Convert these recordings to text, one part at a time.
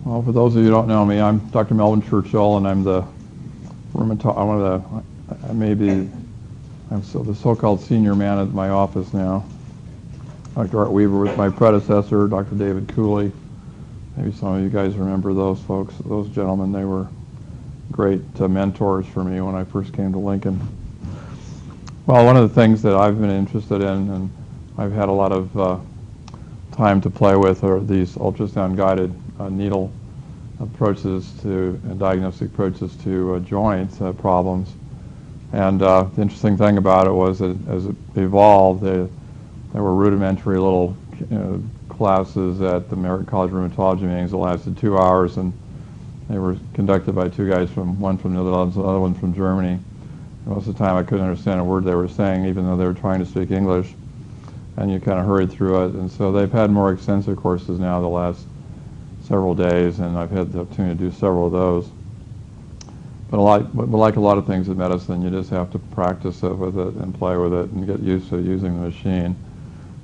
Well, for those of you who don't know me, I'm Dr. Melvin Churchill, and I'm the I'm the so-called senior man at my office now. Dr. Art Weaver was my predecessor, Dr. David Cooley. Maybe some of you guys remember those folks, those gentlemen. They were great mentors for me when I first came to Lincoln. Well, one of the things that I've been interested in, and I've had a lot of time to play with, are these ultrasound-guided needle approaches to diagnostic approaches to joint problems. And the interesting thing about it was that as it evolved, there were rudimentary little classes at the American College of Rheumatology meetings that lasted 2 hours, and they were conducted by two guys, one from the Netherlands, the other one from Germany. Most of the time I couldn't understand a word they were saying, even though they were trying to speak English, and you kind of hurried through it. And so they've had more extensive courses now the last several days, and I've had the opportunity to do several of those. But like a lot of things in medicine, you just have to practice it with it and play with it and get used to using the machine.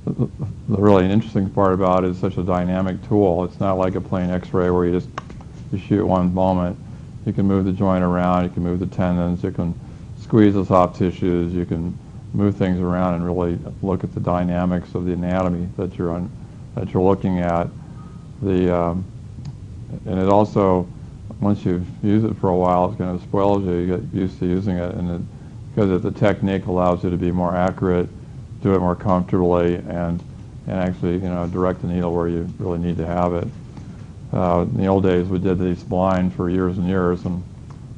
The really interesting part about it is such a dynamic tool. It's not like a plain X-ray where you shoot one moment. You can move the joint around, you can move the tendons, you can squeeze the soft tissues, you can move things around and really look at the dynamics of the anatomy that you're looking at. And it also, once you've used it for a while, it's going to spoil you. You get used to using it, and because the technique allows you to be more accurate, do it more comfortably, and actually, direct the needle where you really need to have it. In the old days, we did these blind for years and years, and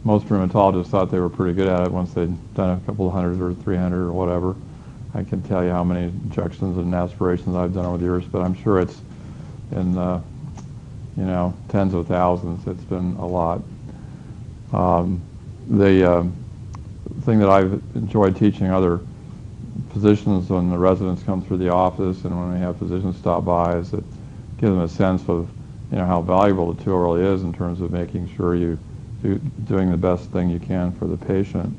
most rheumatologists thought they were pretty good at it once they'd done a couple of hundred or 300 or whatever. I can tell you how many injections and aspirations I've done over the years, but I'm sure it's in tens of thousands. It's been a lot. The thing that I've enjoyed teaching other physicians when the residents come through the office and when we have physicians stop by is that give them a sense of how valuable the tool really is in terms of making sure you're doing the best thing you can for the patient.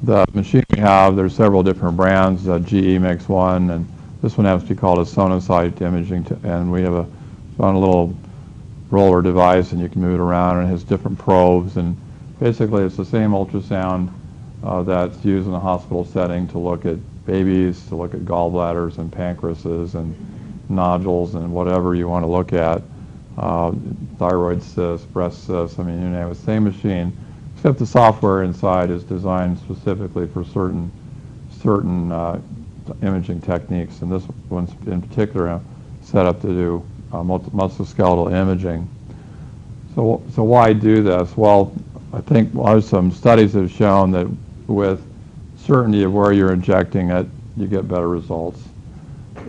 The machine we have, there's several different brands. GE makes one, and this one has to be called a Sonosite imaging, and we have a little roller device, and you can move it around, and it has different probes, and basically it's the same ultrasound that's used in the hospital setting to look at babies, to look at gallbladders and pancreases and nodules and whatever you want to look at, thyroid cysts, breast cysts, you name it, same machine, except the software inside is designed specifically for certain imaging techniques, and this one's in particular set up to do musculoskeletal imaging. So why do this? Well, I think some studies have shown that with certainty of where you're injecting it, you get better results.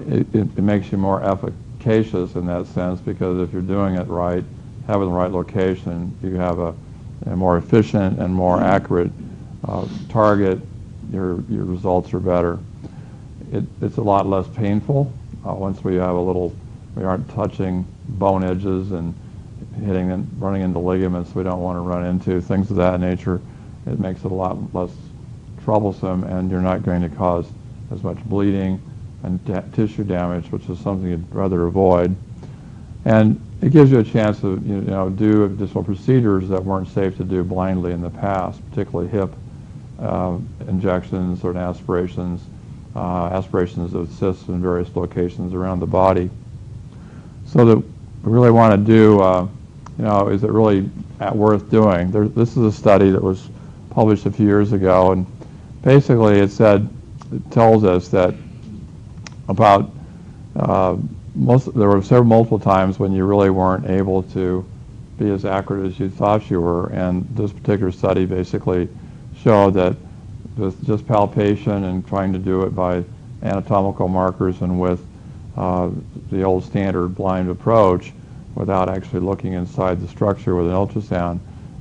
It makes you more efficacious in that sense, because if you're doing it right, having the right location, you have a more efficient and more accurate target. Your results are better. It's a lot less painful once we aren't touching bone edges and hitting and running into ligaments we don't want to run into, things of that nature. It makes it a lot less troublesome, and you're not going to cause as much bleeding and tissue damage, which is something you'd rather avoid. And it gives you a chance to do additional procedures that weren't safe to do blindly in the past, particularly hip injections or aspirations of cysts in various locations around the body. So that we really want to do, is it really worth doing? This is a study that was published a few years ago, and basically it tells us that about there were multiple times when you really weren't able to be as accurate as you thought you were, and this particular study basically showed that with just palpation and trying to do it by anatomical markers and with the old standard blind approach without actually looking inside the structure with an ultrasound,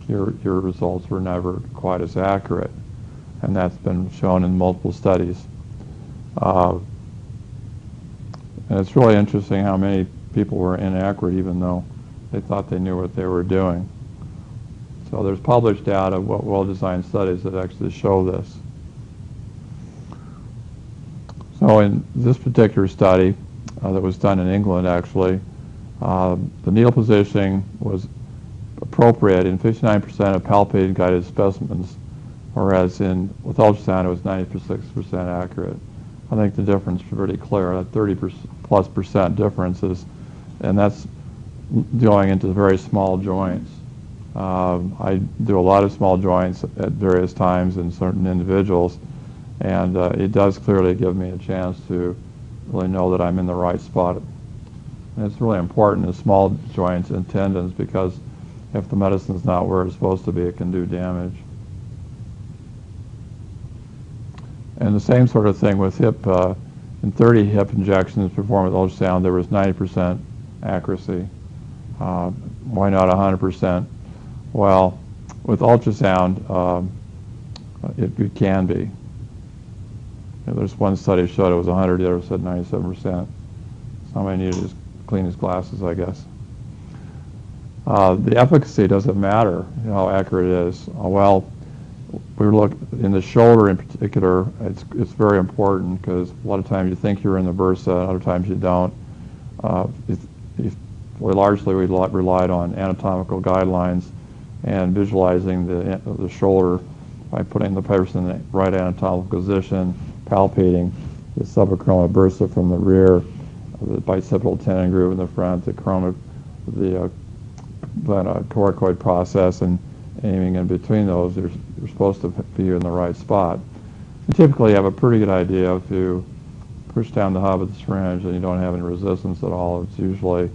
your results were never quite as accurate, and that's been shown in multiple studies. And it's really interesting how many people were inaccurate even though they thought they knew what they were doing. So there's published data, well-designed studies that actually show this. So in this particular study, that was done in England, actually. The needle positioning was appropriate in 59% of palpated guided specimens, whereas with ultrasound it was 96% accurate. I think the difference is pretty clear, that 30+% differences, and that's going into very small joints. I do a lot of small joints at various times in certain individuals, and it does clearly give me a chance to really know that I'm in the right spot. And it's really important in small joints and tendons, because if the medicine's not where it's supposed to be, it can do damage. And the same sort of thing with hip. In 30 hip injections performed with ultrasound, there was 90% accuracy. Why not 100%? Well, with ultrasound, it can be. There's one study showed it was 100, the other said 97%. Somebody needed to clean his glasses, I guess. The efficacy doesn't matter, how accurate it is. Well, we look in the shoulder in particular. It's very important, because a lot of times you think you're in the Bursa, other times you don't. Largely we relied on anatomical guidelines and visualizing the shoulder by putting the person in the right anatomical position, palpating the subacromial bursa from the rear, the bicipital tendon groove in the front, the coracoid process, and aiming in between those. You're supposed to be in the right spot. And typically you have a pretty good idea if you push down the hub of the syringe and you don't have any resistance at all. It's usually,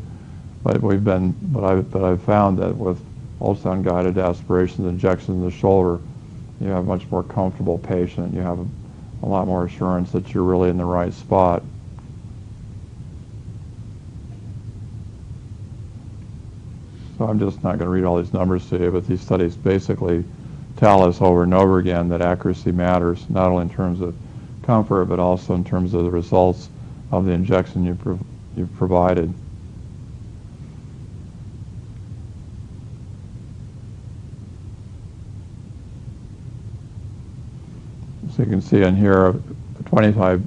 but I've found that with ultrasound guided aspirations, injections in the shoulder, you have a much more comfortable patient. You have a lot more assurance that you're really in the right spot. So I'm just not going to read all these numbers to you, but these studies basically tell us over and over again that accuracy matters, not only in terms of comfort, but also in terms of the results of the injection you've provided. So you can see in here, 25,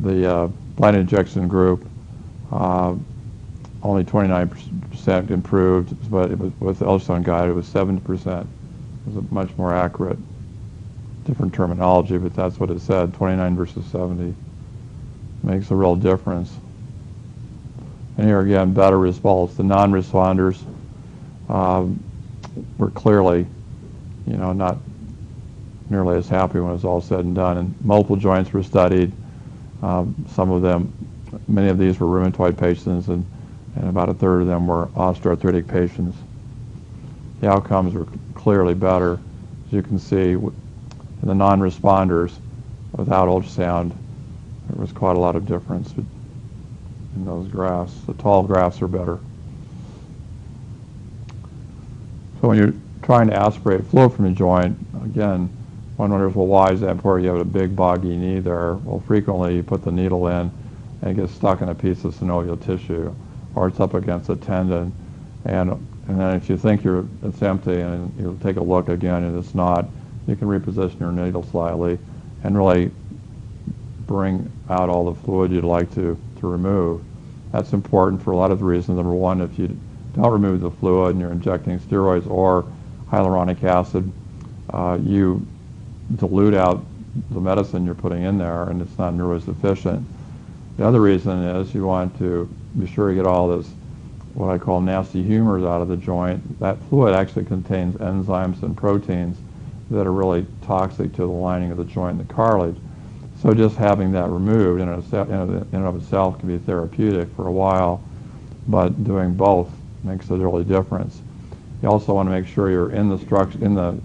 the blind injection group, only 29% improved, but it was, with ultrasound guided, it was 70%. It was a much more accurate, different terminology, but that's what it said. 29 versus 70 makes a real difference. And here again, better results. The non-responders were clearly, not nearly as happy when it was all said and done. And multiple joints were studied. Some of them, many of these were rheumatoid patients, and about a third of them were osteoarthritic patients. The outcomes were clearly better. As you can see, in the non-responders, without ultrasound, there was quite a lot of difference in those graphs. The tall graphs are better. So when you're trying to aspirate fluid from a joint, again, one wonders, well, why is that important? You have a big boggy knee there. Well, frequently you put the needle in and it gets stuck in a piece of synovial tissue, or it's up against a tendon, and then if you think it's empty and you take a look again and it's not, you can reposition your needle slightly and really bring out all the fluid you'd like to remove. That's important for a lot of reasons. Number one, if you don't remove the fluid and you're injecting steroids or hyaluronic acid, you dilute out the medicine you're putting in there, and it's not nearly as efficient. The other reason is you want to be sure you get all this, what I call nasty humors, out of the joint. That fluid actually contains enzymes and proteins that are really toxic to the lining of the joint and the cartilage. So just having that removed in and of itself can be therapeutic for a while, but doing both makes a really difference. You also want to make sure you're in the structure, in the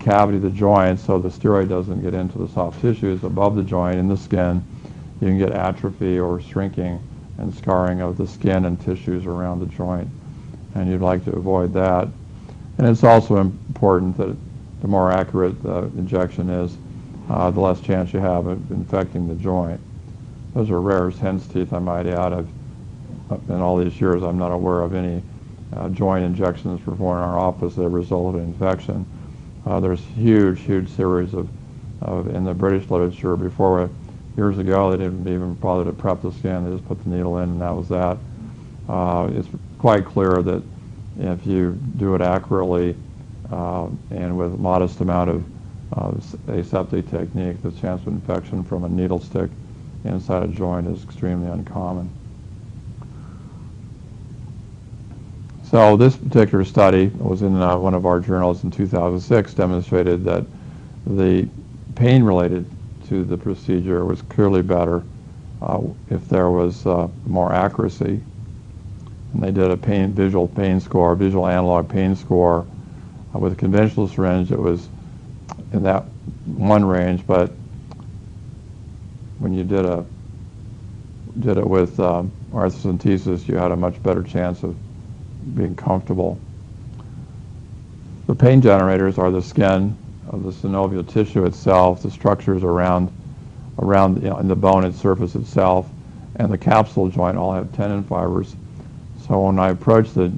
cavity of the joint, so the steroid doesn't get into the soft tissues above the joint in the skin. You can get atrophy or shrinking and scarring of the skin and tissues around the joint, and you'd like to avoid that. And it's also important that the more accurate the injection is, the less chance you have of infecting the joint. Those are rare as hen's teeth, I might add. In all these years, I'm not aware of any joint injections performed in our office that resulted in infection. There's huge series of in the British literature before years ago, they didn't even bother to prep the skin. They just put the needle in, and that was that. It's quite clear that if you do it accurately and with a modest amount of aseptic technique, the chance of infection from a needle stick inside a joint is extremely uncommon. So this particular study was in one of our journals in 2006, demonstrated that the pain related to the procedure was clearly better if there was more accuracy. And they did a visual analog pain score. With a conventional syringe, it was in that one range, but when you did it with arthrocentesis, you had a much better chance of being comfortable. The pain generators are the skin of the synovial tissue itself, the structures around in the bone and surface itself, and the capsule joint all have tendon fibers. So when I approach the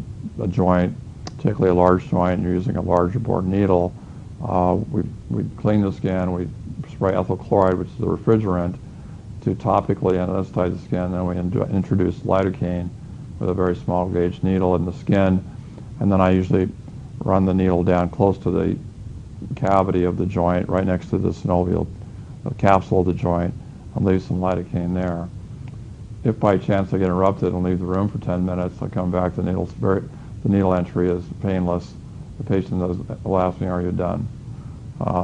joint, particularly a large joint, and you're using a larger bore needle, we clean the skin, we spray ethyl chloride, which is the refrigerant, to topically anesthetize the skin, then we introduce lidocaine with a very small gauge needle in the skin, and then I usually run the needle down close to the cavity of the joint, right next to the synovial capsule of the joint, and leave some lidocaine there. If by chance I get interrupted and leave the room for 10 minutes, I come back, the needle entry is painless. The patient will ask me, "Are you done?"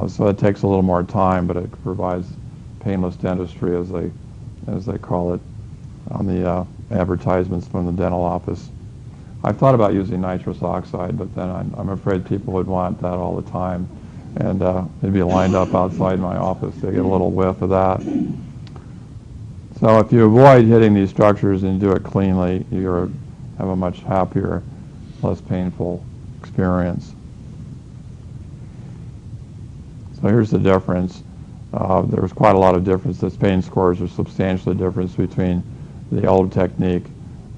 So it takes a little more time, but it provides painless dentistry, as they call it, on the advertisements from the dental office. I've thought about using nitrous oxide, but then I'm afraid people would want that all the time, and they'd be lined up outside my office. They get a little whiff of that. So if you avoid hitting these structures and do it cleanly, you're have a much happier, less painful experience. So here's the difference. There's quite a lot of difference. The pain scores are substantially different between the old technique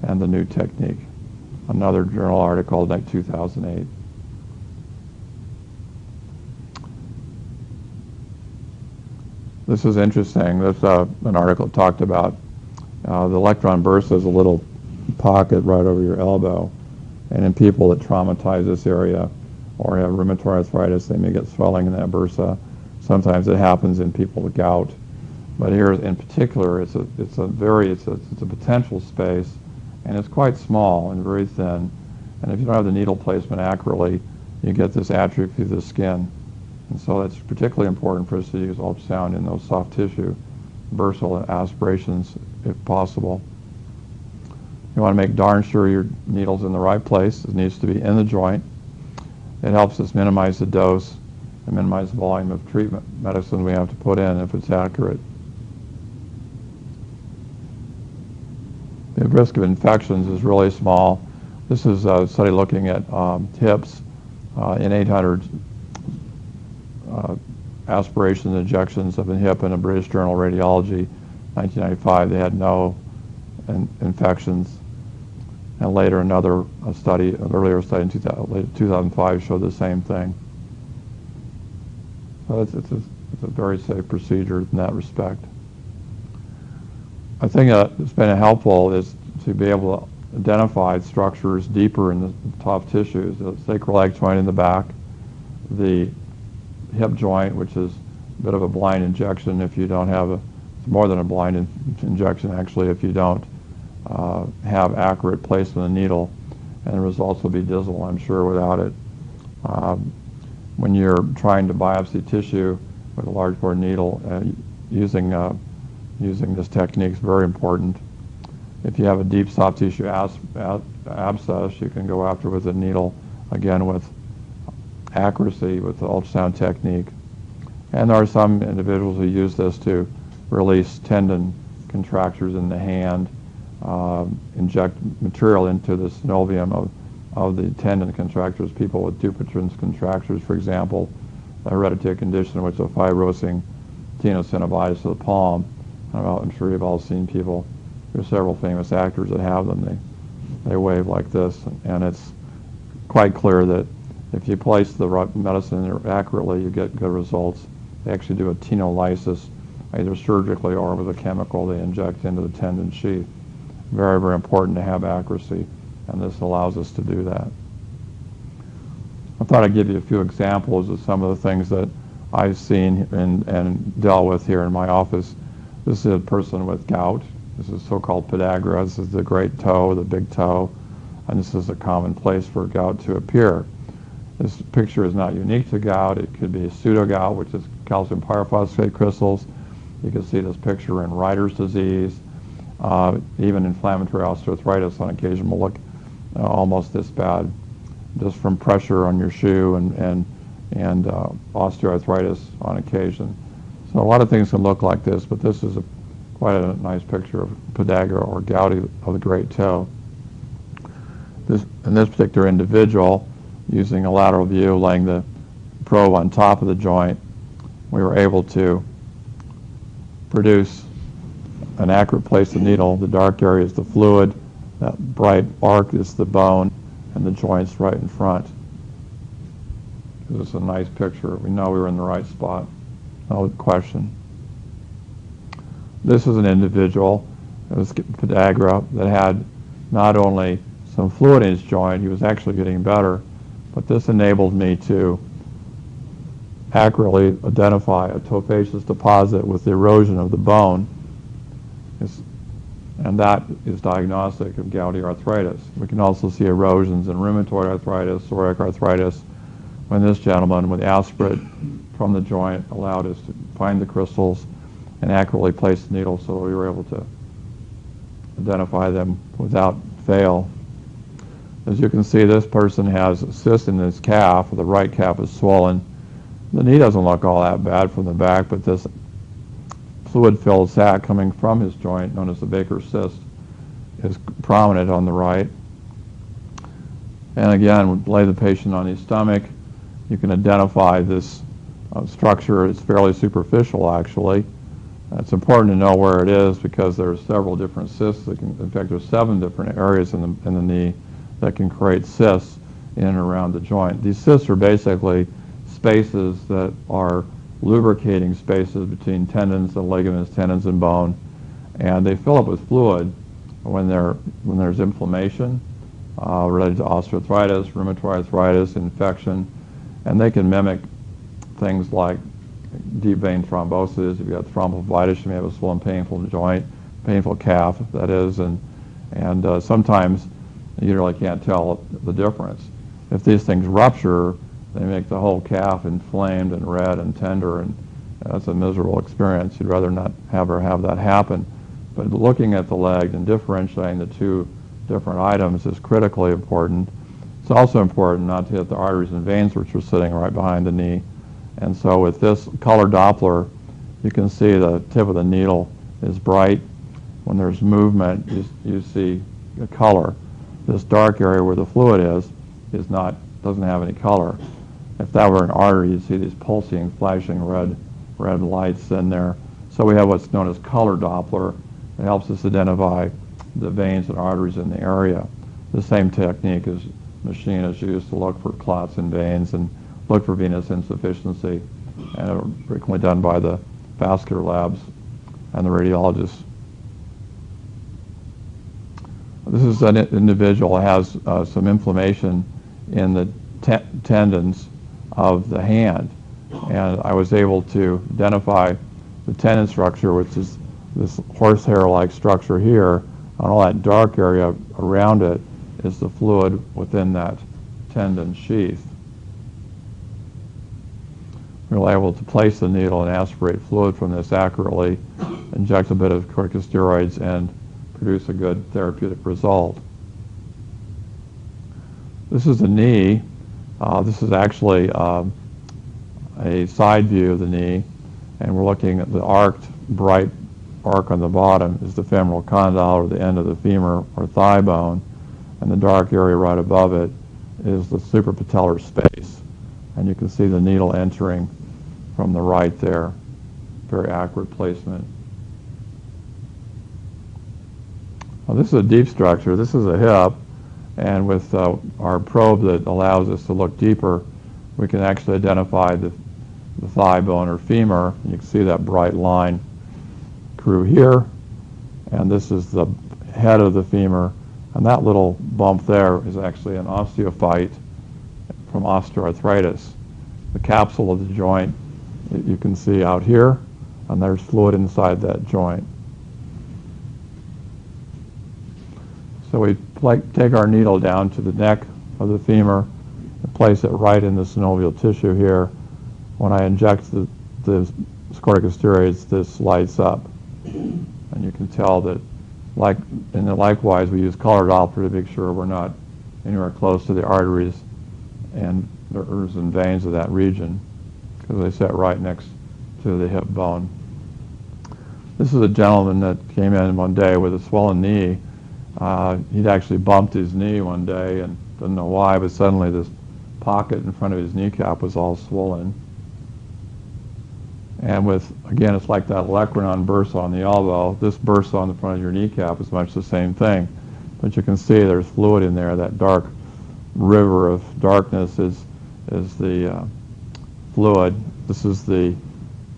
and the new technique. Another journal article, like 2008. This is interesting. There's an article that talked about the electron bursa is a little pocket right over your elbow, and in people that traumatize this area or have rheumatoid arthritis, they may get swelling in that bursa. Sometimes it happens in people with gout, but here in particular, it's a potential space, and it's quite small and very thin. And if you don't have the needle placement accurately, you get this atrophy of the skin. And so that's particularly important for us to use ultrasound in those soft tissue bursal aspirations if possible. You want to make darn sure your needle's in the right place. It needs to be in the joint. It helps us minimize the dose and minimize the volume of treatment medicine we have to put in if it's accurate. The risk of infections is really small. This is a study looking at hips in 800 aspirations and injections of a hip in a British Journal of Radiology, 1995. They had no infections. And later another study, an earlier study in 2005 showed the same thing. So it's a very safe procedure in that respect. I think that's been helpful is to be able to identify structures deeper in the soft tissues, the sacroiliac joint in the back, the hip joint, which is a bit of a blind injection if you don't have it's more than a blind injection actually if you don't have accurate placement of the needle, and the results will be dismal, I'm sure, without it. When you're trying to biopsy tissue with a large bore needle, using this technique is very important. If you have a deep soft tissue abscess, you can go after with a needle, again with accuracy with the ultrasound technique. And there are some individuals who use this to release tendon contractures in the hand, inject material into the synovium of the tendon contractures. People with Dupuytren's contractures, for example, a hereditary condition which is a fibrosing tenosynovitis of the palm. I'm sure you've all seen people. There's several famous actors that have them. They wave like this, and it's quite clear that if you place the medicine accurately, you get good results. They actually do a tenolysis either surgically or with a chemical they inject into the tendon sheath. Very, very important to have accuracy, and this allows us to do that. I thought I'd give you a few examples of some of the things that I've seen and dealt with here in my office. This is a person with gout. This is so-called podagra. This is the great toe, the big toe, and this is a common place for gout to appear. This picture is not unique to gout. It could be pseudo-gout, which is calcium pyrophosphate crystals. You can see this picture in Reiter's disease. Even inflammatory osteoarthritis on occasion will look almost this bad, just from pressure on your shoe and osteoarthritis on occasion. So a lot of things can look like this, but this is quite a nice picture of podagra or gouty of the great toe. In this particular individual, using a lateral view, laying the probe on top of the joint, we were able to produce an accurate place of needle. The dark area is the fluid, that bright arc is the bone, and the joint's right in front. This is a nice picture. We know we were in the right spot. No question. This is an individual, it was podagra, that had not only some fluid in his joint, he was actually getting better, but this enabled me to accurately identify a tophaceous deposit with the erosion of the bone, and that is diagnostic of gouty arthritis. We can also see erosions in rheumatoid arthritis, psoriatic arthritis, when this gentleman with aspirate from the joint allowed us to find the crystals and accurately place the needle so we were able to identify them without fail. As you can see, this person has a cyst in his calf. The right calf is swollen. The knee doesn't look all that bad from the back, but this fluid-filled sac coming from his joint, known as the Baker's cyst, is prominent on the right. And again, we lay the patient on his stomach. You can identify this structure. It's fairly superficial, actually. It's important to know where it is because there are several different cysts. In fact, there's 7 different areas in the knee that can create cysts in and around the joint. These cysts are basically spaces that are lubricating spaces between tendons and ligaments, tendons and bone, and they fill up with fluid when there's inflammation related to osteoarthritis, rheumatoid arthritis, infection, and they can mimic things like deep vein thrombosis. If you've got thrombophlebitis, you may have a swollen, painful joint, painful calf, that is, and sometimes you really can't tell the difference. If these things rupture, they make the whole calf inflamed and red and tender, and that's a miserable experience. You'd rather not have that happen. But looking at the leg and differentiating the 2 different items is critically important. It's also important not to hit the arteries and veins, which are sitting right behind the knee. And so with this color Doppler, you can see the tip of the needle is bright. When there's movement, you see a color. This dark area where the fluid is doesn't have any color. If that were an artery, you'd see these pulsing, flashing red lights in there. So we have what's known as color Doppler. It helps us identify the veins and arteries in the area. The same technique machine is used to look for clots in veins and look for venous insufficiency, and frequently done by the vascular labs and the radiologists. This is an individual who has some inflammation in the tendons of the hand, and I was able to identify the tendon structure, which is this horsehair-like structure here, and all that dark area around it is the fluid within that tendon sheath. We were able to place the needle and aspirate fluid from this accurately, inject a bit of corticosteroids, and produce a good therapeutic result. This is the knee. This is actually a side view of the knee, and we're looking at the arced, bright arc on the bottom is the femoral condyle, or the end of the femur or thigh bone, and the dark area right above it is the suprapatellar space. And you can see the needle entering from the right there. Very accurate placement. Well, this is a deep structure. This is a hip, and with our probe that allows us to look deeper, we can actually identify the thigh bone or femur. And you can see that bright line screw here, and this is the head of the femur, and that little bump there is actually an osteophyte from osteoarthritis. The capsule of the joint you can see out here, and there's fluid inside that joint. So we take our needle down to the neck of the femur and place it right in the synovial tissue here. When I inject the corticosteroids, this lights up. And you can tell that, likewise, we use color Doppler to make sure we're not anywhere close to the arteries and nerves and veins of that region, because they sit right next to the hip bone. This is a gentleman that came in one day with a swollen knee. He'd actually bumped his knee one day and didn't know why, but suddenly this pocket in front of his kneecap was all swollen. And again, it's like that olecranon bursa on the elbow. This bursa on the front of your kneecap is much the same thing. But you can see there's fluid in there. That dark river of darkness is the fluid. This is the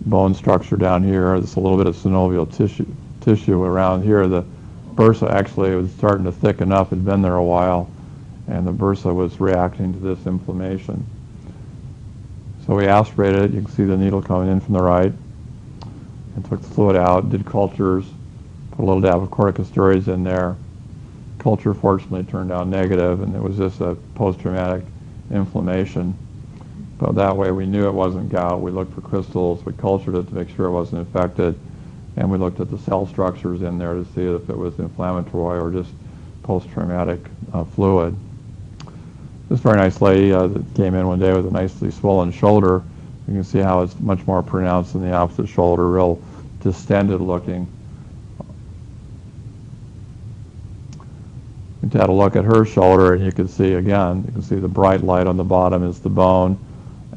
bone structure down here. There's a little bit of synovial tissue around here. The bursa actually was starting to thicken up. It had been there a while, and the bursa was reacting to this inflammation. So we aspirated it. You can see the needle coming in from the right, and took the fluid out, did cultures, put a little dab of corticosteroids in there. Culture fortunately turned out negative, and it was just a post-traumatic inflammation. But that way we knew it wasn't gout. We looked for crystals. We cultured it to make sure it wasn't infected, and we looked at the cell structures in there to see if it was inflammatory or just post-traumatic fluid. This very nice lady that came in one day with a nicely swollen shoulder. You can see how it's much more pronounced than the opposite shoulder, real distended looking. We had a look at her shoulder, and you can see again, you can see the bright light on the bottom is the bone,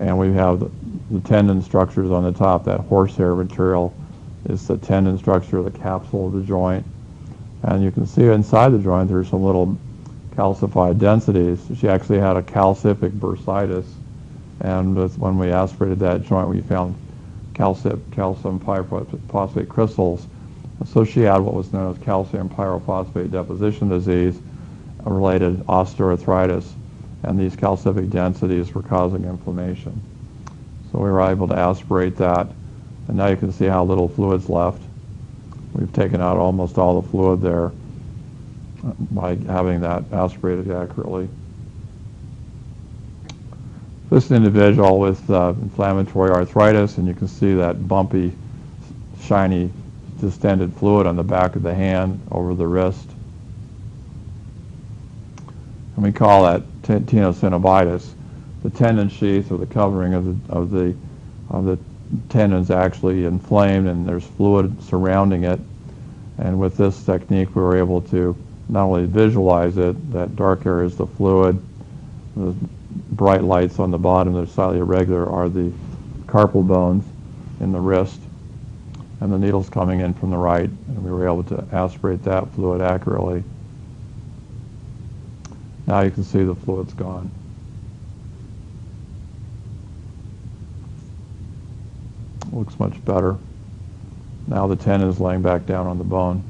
and we have the tendon structures on the top. That horsehair material is the tendon structure, the capsule of the joint. And you can see inside the joint there's some little calcified densities. She actually had a calcific bursitis, and when we aspirated that joint, we found calcium pyrophosphate crystals. So she had what was known as calcium pyrophosphate deposition disease, a related osteoarthritis, and these calcific densities were causing inflammation. So we were able to aspirate that, and now you can see how little fluid's left. We've taken out almost all the fluid there by having that aspirated accurately. This individual with inflammatory arthritis, and you can see that bumpy, shiny, distended fluid on the back of the hand over the wrist. And we call that tenosynovitis. The tendon sheath or the covering of the tendon's actually inflamed, and there's fluid surrounding it. And with this technique, we were able to not only visualize it, that dark area is the fluid, the bright lights on the bottom that are slightly irregular are the carpal bones in the wrist, and the needle's coming in from the right, and we were able to aspirate that fluid accurately. Now you can see the fluid's gone. Looks much better. Now the tendon is laying back down on the bone.